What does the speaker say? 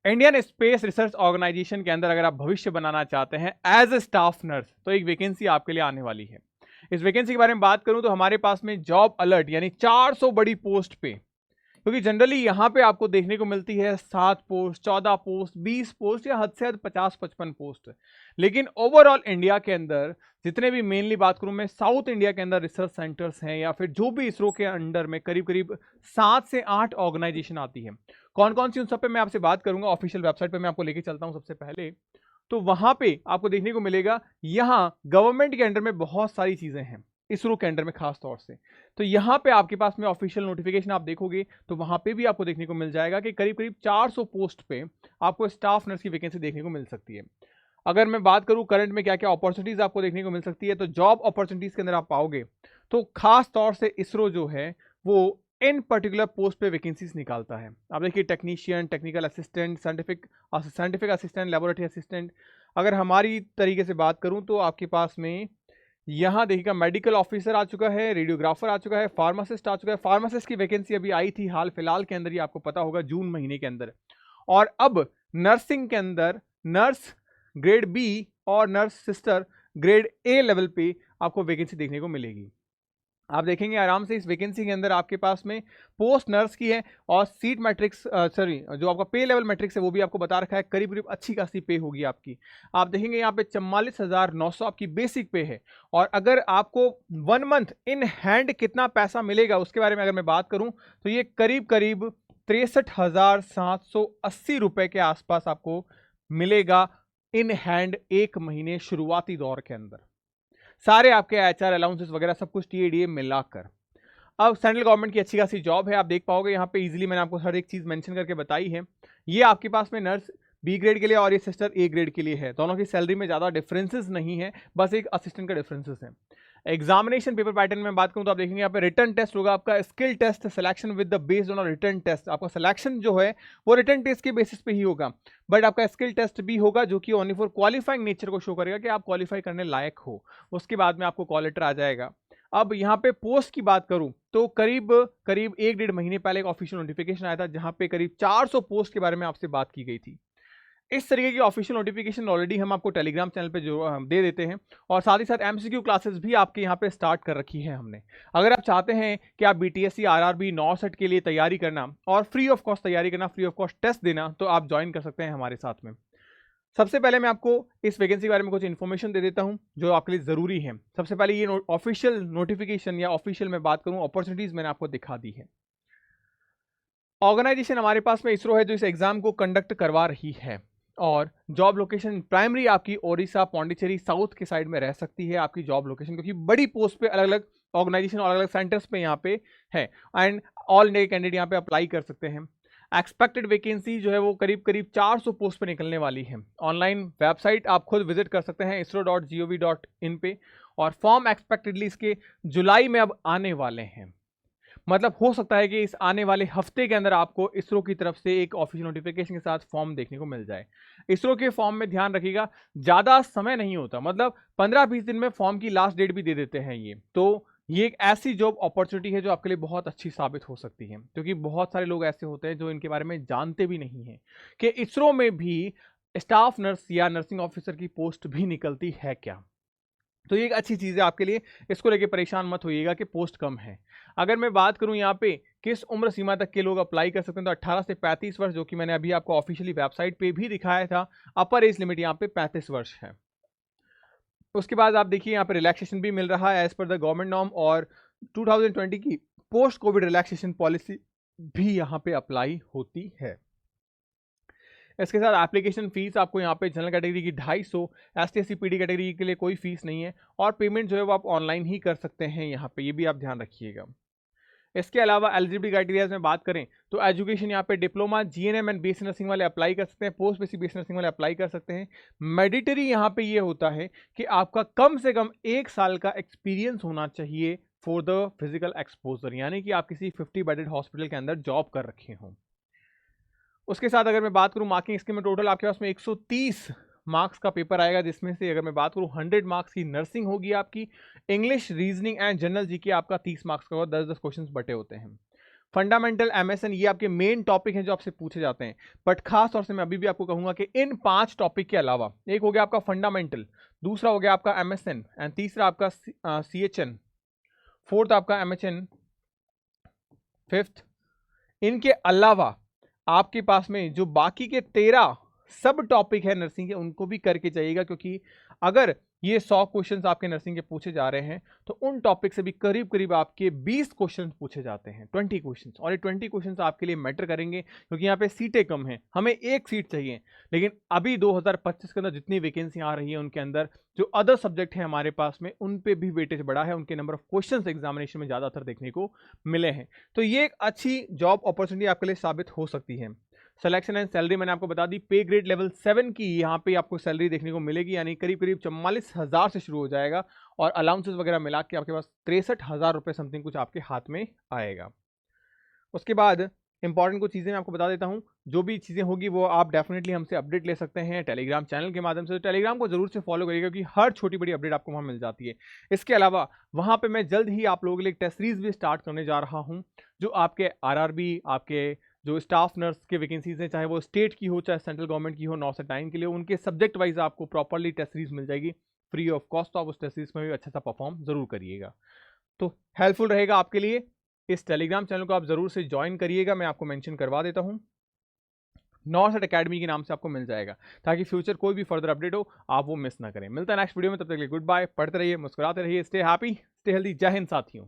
Indian space research organisation के अंदर अगर आप भविष्य बनाना चाहते हैं एज ए स्टाफ नर्स, तो एक वैकेंसी आपके लिए आने वाली है। इस वैकेंसी के बारे में बात करूं तो हमारे पास में जॉब अलर्ट यानी 400 बड़ी पोस्ट पे, क्योंकि जनरली यहाँ पे आपको देखने को मिलती है 7 पोस्ट, 14 पोस्ट, 20 पोस्ट या हद से हद 50-55 पोस्ट। लेकिन ओवरऑल इंडिया के अंदर जितने भी, मेनली बात करूं मैं साउथ इंडिया के अंदर रिसर्च सेंटर्स हैं या फिर जो भी इसरो के अंडर में करीब करीब 7 से 8 ऑर्गेनाइजेशन आती है। कौन कौन सी, उन सब पे मैं आपसे बात करूंगा। ऑफिशियल वेबसाइट पे मैं आपको लेके चलता हूं सबसे पहले। तो वहां पे आपको देखने को मिलेगा, यहाँ गवर्नमेंट के अंडर में बहुत सारी चीजें हैं, इसरो के अंडर में खास तौर से। तो यहाँ पे आपके पास में ऑफिशियल नोटिफिकेशन आप देखोगे तो वहां पे भी आपको देखने को मिल जाएगा कि करीब करीब 400 पोस्ट पे आपको स्टाफ नर्स की वैकेंसी देखने को मिल सकती है। अगर मैं बात करूं करंट में क्या क्या अपॉर्चुनिटीज आपको देखने को मिल सकती है, तो जॉब अपॉर्चुनिटीज के अंदर आप पाओगे तो खास तौर से इसरो जो है वो इन पर्टिकुलर पोस्ट पे वैकेंसीज निकालता है। आप देखिए, technician, technical assistant, scientific assistant, laboratory assistant. अगर हमारी तरीके से बात करूं तो आपके पास में यहाँ देखिएगा मेडिकल ऑफिसर आ चुका है, रेडियोग्राफर आ चुका है, फार्मासिस्ट आ चुका है। फार्मासिस्ट की वैकेंसी अभी आई थी हाल फिलहाल के अंदर, ही आपको पता होगा जून महीने के अंदर। और अब नर्सिंग के अंदर नर्स ग्रेड बी और nurse sister grade A level पे आपको वैकेंसी देखने को मिलेगी। आप देखेंगे आराम से इस वैकेंसी के अंदर आपके पास में पोस्ट नर्स की है और सीट मैट्रिक्स, सॉरी, जो आपका पे लेवल मैट्रिक्स है वो भी आपको बता रखा है। करीब करीब अच्छी खासी पे होगी आपकी। आप देखेंगे यहाँ पे 44,900 आपकी बेसिक पे है। और अगर आपको 1 मंथ इन हैंड कितना पैसा मिलेगा उसके बारे में अगर मैं बात करूं तो ये करीब करीब 63,780 रुपए के आसपास आपको मिलेगा इन हैंड एक महीने शुरुआती दौर के अंदर। सारे आपके एचआर अलाउंसेस वगैरह सब कुछ टीएडीए मिलाकर। अब सेंट्रल गवर्नमेंट की अच्छी खासी जॉब है, आप देख पाओगे यहाँ पे इजीली। मैंने आपको हर एक चीज मेंशन करके बताई है। ये आपके पास में नर्स बी ग्रेड के लिए और ये सिस्टर ए ग्रेड के लिए है। दोनों की सैलरी में ज्यादा डिफरेंसेस नहीं है, बस एक असिस्टेंट का डिफरेंसेस है। एग्जामिनेशन पेपर पैटर्न में बात करूं तो आप देखेंगे यहाँ पे रिटर्न टेस्ट होगा आपका, skill test, selection with the based on return test. आपका सिलेक्शन जो है वो रिटर्न टेस्ट के बेसिस पे ही होगा, बट आपका स्किल टेस्ट भी होगा जो कि ओनली फॉर क्वालिफाइंग नेचर को शो करेगा कि आप क्वालिफाई करने लायक हो। उसके बाद में आपको कॉल लेटर आ जाएगा। अब यहाँ पे पोस्ट की बात करूं तो करीब करीब 1-1.5 महीने पहले एक ऑफिशियल नोटिफिकेशन आया था जहां पे करीब 400 पोस्ट के बारे में आपसे बात की गई थी। इस तरीके की ऑफिशियल नोटिफिकेशन ऑलरेडी हम आपको टेलीग्राम चैनल पे जो दे देते हैं, और साथ ही साथ एमसीक्यू क्लासेस भी आपके यहाँ पे स्टार्ट कर रखी है हमने। अगर आप चाहते हैं कि आप बीटीएससी, आरआरबी, नॉसेट के लिए तैयारी करना और फ्री ऑफ कॉस्ट तैयारी करना, फ्री ऑफ कॉस्ट टेस्ट देना, तो आप ज्वाइन कर सकते हैं हमारे साथ में। सबसे पहले मैं आपको इस वैकेंसी के बारे में कुछ इन्फॉर्मेशन दे देता हूं जो आपके लिए जरूरी है। सबसे पहले ये ऑफिशियल नोटिफिकेशन या ऑफिशियल में बात करूं अपॉर्चुनिटीज मैंने आपको दिखा दी है। ऑर्गेनाइजेशन हमारे पास में इसरो है जो इस एग्जाम को कंडक्ट करवा रही है, और जॉब लोकेशन प्राइमरी आपकी ओडिशा, पौंडीचेरी, साउथ के साइड में रह सकती है आपकी जॉब लोकेशन, क्योंकि बड़ी पोस्ट पे अलग अलग ऑर्गेनाइजेशन और अलग अलग सेंटर्स पे यहाँ पे है। एंड ऑल इंडिया कैंडिडेट यहाँ पे अप्लाई कर सकते हैं। एक्सपेक्टेड वैकेंसी जो है वो करीब करीब 400 पोस्ट पे निकलने वाली है। ऑनलाइन वेबसाइट आप खुद विजिट कर सकते हैं isro.gov.in पे, और फॉर्म एक्सपेक्टेडली इसके जुलाई में अब आने वाले हैं। मतलब हो सकता है कि इस आने वाले हफ्ते के अंदर आपको इसरो की तरफ से एक ऑफिशियल नोटिफिकेशन के साथ फॉर्म देखने को मिल जाए। इसरो के फॉर्म में ध्यान रखिएगा, ज़्यादा समय नहीं होता, मतलब 15-20 दिन में फॉर्म की लास्ट डेट भी दे देते हैं ये। तो ये एक ऐसी जॉब अपॉर्चुनिटी है जो आपके लिए बहुत अच्छी साबित हो सकती है, क्योंकि बहुत सारे लोग ऐसे होते हैं जो इनके बारे में जानते भी नहीं हैं कि इसरो में भी स्टाफ नर्स या नर्सिंग ऑफिसर की पोस्ट भी निकलती है क्या। तो ये एक अच्छी चीज़ है आपके लिए, इसको लेके परेशान मत होइएगा कि पोस्ट कम है। अगर मैं बात करूं यहाँ पे किस उम्र सीमा तक के लोग अप्लाई कर सकते हैं, तो 18 से 35 वर्ष, जो कि मैंने अभी आपको ऑफिशियली वेबसाइट पे भी दिखाया था। अपर एज लिमिट यहाँ पे 35 वर्ष है। उसके बाद आप देखिए यहाँ पे रिलैक्सेशन भी मिल रहा है as per the government norm, और 2020 की पोस्ट कोविड रिलैक्सेशन पॉलिसी भी यहाँ पे अप्लाई होती है। इसके साथ एप्लीकेशन फीस आपको यहाँ पे जनरल कैटेगरी की 250, ST/SC PD कैटेगरी के लिए कोई फीस नहीं है, और पेमेंट जो है वो आप ऑनलाइन ही कर सकते हैं यहाँ पे, ये भी आप ध्यान रखिएगा। इसके अलावा एलिजिबिलिटी क्राइटेरिया में बात करें तो एजुकेशन यहाँ पे diploma, GNM and BSc nursing वाले अप्लाई कर सकते हैं, पोस्ट बेसिक BSc नर्सिंग वाले अप्लाई कर सकते हैं। मैडिटरी यहाँ पे ये होता है कि आपका कम से कम 1 साल का एक्सपीरियंस होना चाहिए फॉर द फिजिकल एक्सपोजर, यानी कि आप किसी 50 बेडेड हॉस्पिटल के अंदर जॉब कर रखे हों। उसके साथ अगर मैं बात करूं मार्किंग स्कीम में, टोटल आपके पास में 130 मार्क्स का पेपर आएगा, जिसमें से अगर मैं बात करूं 100 मार्क्स की नर्सिंग होगी आपकी। English, reasoning and general GK आपका 30 मार्क्स का होगा, 10-10 क्वेश्चंस बटे होते हैं। फंडामेंटल, एमएसएन, ये आपके मेन टॉपिक हैं जो आपसे पूछे जाते हैं। बट खास तौर से मैं अभी भी आपको कहूंगा कि इन 5 टॉपिक के अलावा, एक हो गया आपका फंडामेंटल, दूसरा हो गया आपका एमएसएन, एंड तीसरा आपका सीएचएन, फोर्थ आपका एमएचएन, फिफ्थ, इनके अलावा आपके पास में जो बाकी के 13 सब टॉपिक है नर्सिंग के, उनको भी करके जाइएगा, क्योंकि अगर ये 100 क्वेश्चंस आपके नर्सिंग के पूछे जा रहे हैं तो उन टॉपिक से भी करीब करीब आपके 20 क्वेश्चंस पूछे जाते हैं, 20 क्वेश्चंस। और ये 20 क्वेश्चंस आपके लिए मैटर करेंगे, क्योंकि यहाँ पे सीटें कम हैं, हमें एक सीट चाहिए। लेकिन अभी 2025 के अंदर जितनी वैकेंसी आ रही है उनके अंदर जो अदर सब्जेक्ट है हमारे पास में, उन पे भी वेटेज बढ़ा है, उनके नंबर ऑफ क्वेश्चंस एग्जामिनेशन में ज़्यादातर देखने को मिले हैं। तो ये एक अच्छी जॉब अपॉर्चुनिटी आपके लिए साबित हो सकती है। सिलेक्शन एंड सैलरी मैंने आपको बता दी, पे ग्रेड लेवल 7 की यहाँ पे आपको सैलरी देखने को मिलेगी, यानी करीब करीब 44,000 से शुरू हो जाएगा, और अलाउंसेस वगैरह मिला के आपके पास 63,000 रुपये समथिंग कुछ आपके हाथ में आएगा। उसके बाद इंपॉर्टेंट कुछ चीज़ें मैं आपको बता देता हूँ, जो भी चीज़ें होगी वो आप डेफिनेटली हमसे अपडेट ले सकते हैं टेलीग्राम चैनल के माध्यम से। तो टेलीग्राम को जरूर से फॉलो करिएगा, क्योंकि हर छोटी बड़ी अपडेट आपको वहाँ मिल जाती है। इसके अलावा वहाँ पे मैं जल्द ही आप लोगों के लिए टेस्ट सीरीज भी स्टार्ट करने जा रहा हूँ, जो आपके आरआरबी, आपके जो स्टाफ नर्स के वैकेंसीज हैं, चाहे वो स्टेट की हो चाहे सेंट्रल गवर्नमेंट की हो, 9 से 9 के लिए, उनके सब्जेक्ट वाइज आपको प्रॉपरली टेस्ट सीरीज मिल जाएगी फ्री ऑफ कॉस्ट। तो आप उस टेस्ट सीरीज में भी अच्छा सा परफॉर्म जरूर करिएगा, तो हेल्पफुल रहेगा आपके लिए। इस टेलीग्राम चैनल को आप जरूर से ज्वाइन करिएगा, मैं आपको मेंशन करवा देता हूँ, नॉर्थ अकेडमी के नाम से आपको मिल जाएगा, ताकि फ्यूचर कोई भी फर्दर अपडेट हो आप वो मिस ना करें। मिलता है नेक्स्ट वीडियो में, तब तक के लिए गुड बाय, पढ़ते रहिए, मुस्कुराते रहिए, स्टे हैप्पी, स्टे हेल्दी। जय हिंद साथियों।